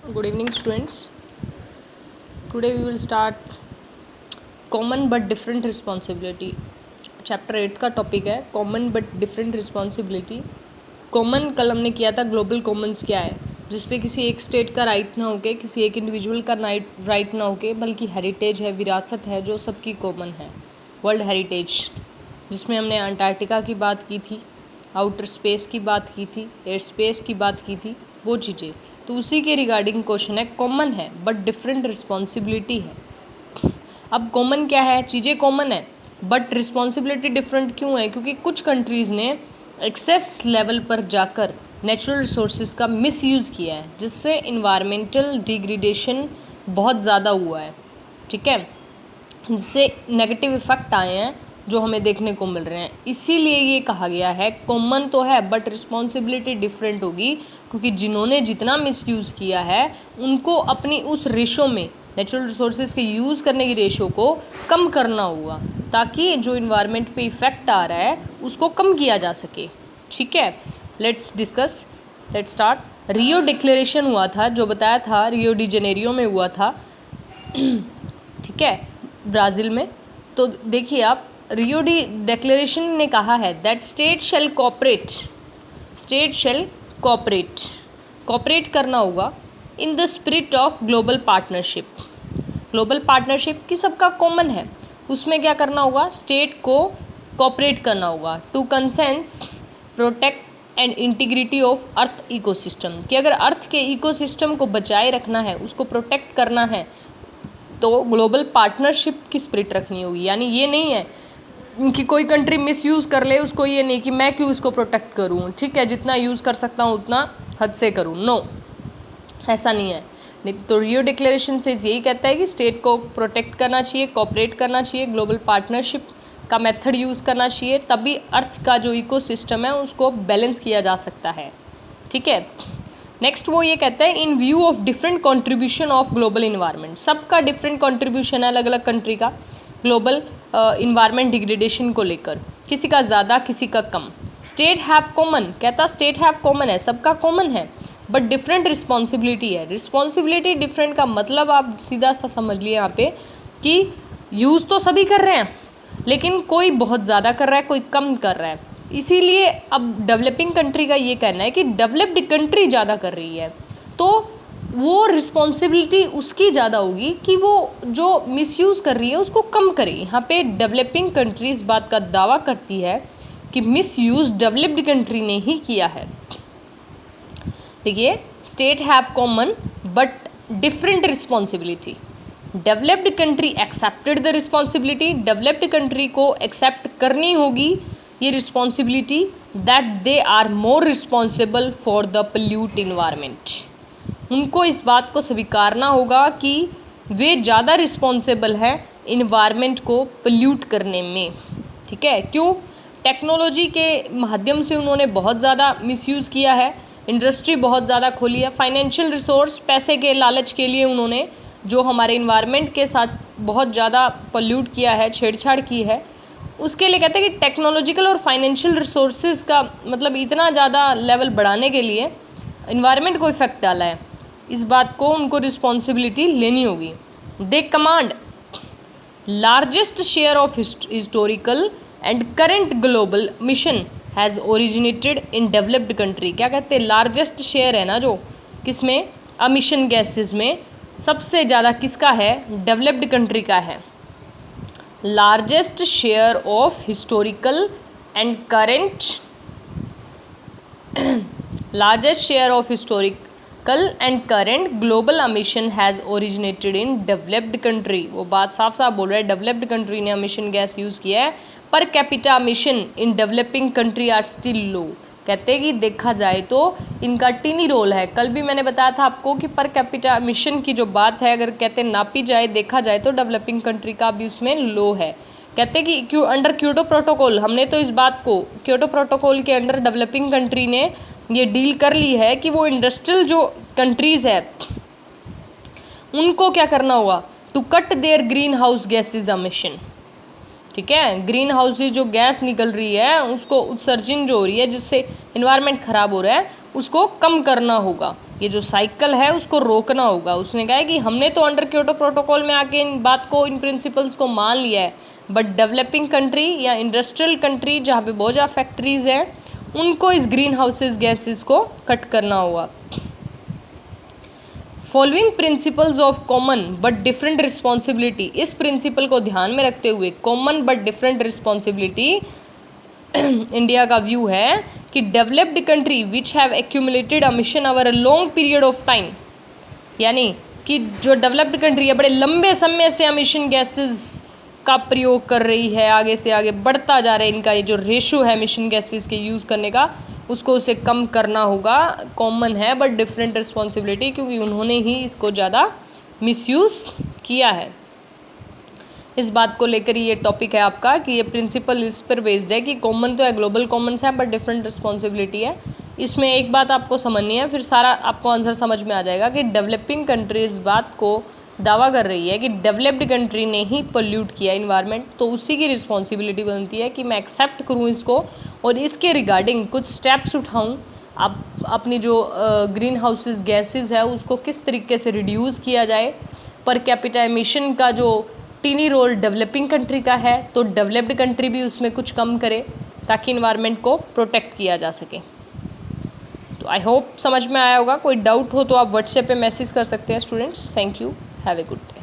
Good evening, students. Today we will start common but different responsibility. Chapter 8 का topic है common but different responsibility. Common कल हमने किया था ग्लोबल कॉमन्स क्या है, जिसपे किसी एक स्टेट का राइट ना होके, किसी एक इंडिविजुअल का राइट ना होके, बल्कि हेरिटेज है, विरासत है जो सबकी कॉमन है. वर्ल्ड हेरिटेज, जिसमें हमने अंटार्कटिका की बात की थी, आउटर स्पेस की बात की थी, एयर स्पेस की बात की थी, वो चीज़ें. तो उसी के रिगार्डिंग क्वेश्चन है. कॉमन है बट डिफरेंट रिस्पॉन्सिबिलिटी है. अब कॉमन क्या है? चीज़ें कॉमन है बट रिस्पॉन्सिबिलिटी डिफरेंट क्यों है? क्योंकि कुछ कंट्रीज़ ने एक्सेस लेवल पर जाकर नेचुरल रिसोर्सेज का मिसयूज़ किया है, जिससे इन्वायरमेंटल डिग्रेडेशन बहुत ज़्यादा हुआ है. ठीक है, जिससे नेगेटिव इफ़ेक्ट आए हैं जो हमें देखने को मिल रहे हैं. इसीलिए ये कहा गया है कॉमन तो है बट रिस्पॉन्सिबिलिटी डिफरेंट होगी, क्योंकि जिन्होंने जितना मिसयूज़ किया है उनको अपनी उस रेशो में नेचुरल रिसोर्सेज के यूज़ करने की रेशो को कम करना होगा, ताकि जो इन्वायरमेंट पे इफ़ेक्ट आ रहा है उसको कम किया जा सके. ठीक है, let's discuss, let's start. Rio declaration हुआ था, जो बताया था रियो डी जेनेरियो में हुआ था. ठीक है, ब्राज़ील में. तो देखिए आप, रियो डी डिक्लेरेशन ने कहा है दैट स्टेट शेल कॉपरेट करना होगा in the spirit of global partnership. Global partnership की सबका कॉमन है, उसमें क्या करना होगा? स्टेट को कॉपरेट करना होगा to conserve protect and integrity of earth ecosystem. कि अगर अर्थ के इकोसिस्टम को बचाए रखना है, उसको प्रोटेक्ट करना है, तो ग्लोबल पार्टनरशिप की स्पिरिट रखनी होगी. यानी ये नहीं है कि कोई कंट्री मिसयूज़ कर ले, उसको ये नहीं कि मैं क्यों इसको प्रोटेक्ट करूँ, ठीक है, जितना यूज़ कर सकता हूँ उतना हद से करूँ. नो, ऐसा नहीं है. तो रियो डिक्लेरेशन से यही कहता है कि स्टेट को प्रोटेक्ट करना चाहिए, कोऑपरेट करना चाहिए, ग्लोबल पार्टनरशिप का मेथड यूज़ करना चाहिए, तभी अर्थ का जो इकोसिस्टम है उसको बैलेंस किया जा सकता है. ठीक है, नेक्स्ट वो ये कहता है इन view of different contribution of global environment. सबका डिफरेंट कंट्रीब्यूशन है अलग अलग कंट्री का ग्लोबल इन्वायरमेंट डिग्रेडेशन को लेकर, किसी का ज़्यादा किसी का कम. स्टेट हैव कॉमन, कहता स्टेट हैव कॉमन है, सबका कॉमन है, बट डिफरेंट रिस्पॉन्सिबिलिटी है. रिस्पॉन्सिबिलिटी डिफरेंट का मतलब आप सीधा सा समझ लिए यहाँ पे कि यूज़ तो सभी कर रहे हैं, लेकिन कोई बहुत ज़्यादा कर रहा है, कोई कम कर रहा है. इसीलिए अब डेवलपिंग कंट्री का ये कहना है कि डेवलप्ड कंट्री ज़्यादा कर रही है, तो वो रिस्पॉन्सिबिलिटी उसकी ज़्यादा होगी कि वो जो मिसयूज़ कर रही है उसको कम करे. यहाँ पे डेवलपिंग कंट्री इस बात का दावा करती है कि मिसयूज़ डेवलप्ड कंट्री ने ही किया है. देखिए, state have common but different responsibility. Developed country accepted the responsibility. Developed country को एक्सेप्ट करनी होगी ये responsibility that they are more responsible for the pollute environment. उनको इस बात को स्वीकारना होगा कि वे ज़्यादा रिस्पॉन्सिबल है इन्वायरमेंट को पोल्यूट करने में. ठीक है, क्यों? टेक्नोलॉजी के माध्यम से उन्होंने बहुत ज़्यादा मिसयूज़ किया है, इंडस्ट्री बहुत ज़्यादा खोली है, फाइनेंशियल रिसोर्स पैसे के लालच के लिए उन्होंने जो हमारे इन्वायरमेंट के साथ बहुत ज़्यादा पोल्यूट किया है, छेड़छाड़ की है. उसके लिए कहते हैं कि टेक्नोलॉजिकल और फाइनेंशियल रिसोर्सेज का मतलब इतना ज़्यादा लेवल बढ़ाने के लिए इन्वायरमेंट को इफ़ेक्ट डाला है. इस बात को उनको रिस्पॉन्सिबिलिटी लेनी होगी. They command largest share of historical and current global mission has originated in developed country. क्या कहते हैं? लार्जेस्ट शेयर है ना जो, किसमें? एमिशन गैसेस में सबसे ज़्यादा किसका है? डेवलप्ड कंट्री का है. Largest share of historical and current largest share of historical and current global emission has originated in developed country. वो बात साफ साफ बोल रहा है, डेवलप्ड कंट्री ने emission गैस यूज़ किया है. Per capita emission in developing country are still low. कहते हैं कि देखा जाए तो इनका टीनी रोल है. कल भी मैंने बताया था आपको कि पर कैपिटा emission की जो बात है, अगर कहते हैं नापी जाए, देखा जाए तो डेवलपिंग कंट्री का भी उसमें लो है. कहते हैं कि अंडर क्योटो प्रोटोकॉल, हमने तो इस बात को क्योटो प्रोटोकॉल के अंडर डेवलपिंग कंट्री ने ये डील कर ली है कि वो इंडस्ट्रियल जो कंट्रीज़ है उनको क्या करना होगा? To cut their greenhouse gases emission. ठीक है, ग्रीन हाउस से जो गैस निकल रही है उसको उत्सर्जन जो हो रही है जिससे इन्वायरमेंट ख़राब हो रहा है उसको कम करना होगा. ये जो साइकिल है उसको रोकना होगा। उसने कहा है कि हमने तो अंडर क्योटो प्रोटोकॉल में आके इन बात को, इन प्रिंसिपल्स को मान लिया है, बट डेवलपिंग कंट्री या इंडस्ट्रियल कंट्री जहाँ पे बहुत ज़्यादा फैक्ट्रीज़ हैं, उनको इस ग्रीन हाउसेज गैसेस को कट करना होगा। Following principles of common but different responsibility, इस प्रिंसिपल को ध्यान में रखते हुए common but different responsibility India का व्यू है कि developed country which have accumulated emission over a long period of time, यानी कि जो डेवलप्ड कंट्री है बड़े लंबे समय से एमिशन गैसेस का प्रयोग कर रही है, आगे से आगे बढ़ता जा रहा है, इनका ये जो रेशो है एमिशन गैसेस के यूज़ करने का, उसको उसे कम करना होगा। कॉमन है बट डिफरेंट रिस्पॉन्सिबिलिटी, क्योंकि उन्होंने ही इसको ज़्यादा मिसयूज़ किया है। इस बात को लेकर ये टॉपिक है आपका कि ये प्रिंसिपल इस पर बेस्ड है कि कॉमन तो है, ग्लोबल कॉमन्स है, बट डिफरेंट रिस्पॉन्सिबिलिटी है। इसमें एक बात आपको समझनी है, फिर सारा आपको आंसर समझ में आ जाएगा कि डेवलपिंग कंट्री इस बात को दावा कर रही है कि डेवलप्ड कंट्री ने ही पोल्यूट किया इन्वायरमेंट, तो उसी की रिस्पॉन्सिबिलिटी बनती है कि मैं एक्सेप्ट करूँ इसको और इसके रिगार्डिंग कुछ स्टेप्स उठाऊँ। आप अपनी जो ग्रीन हाउसेस गैसेस है उसको किस तरीके से रिड्यूस किया जाए। पर कैपिटा एमिशन का जो टीनी रोल डेवलपिंग कंट्री का है, तो डेवलप्ड कंट्री भी उसमें कुछ कम करे ताकि इन्वायरमेंट को प्रोटेक्ट किया जा सके। तो आई होप समझ में आया होगा। कोई डाउट हो तो आप व्हाट्सएप पे मैसेज कर सकते हैं students. Thank you, have a good day.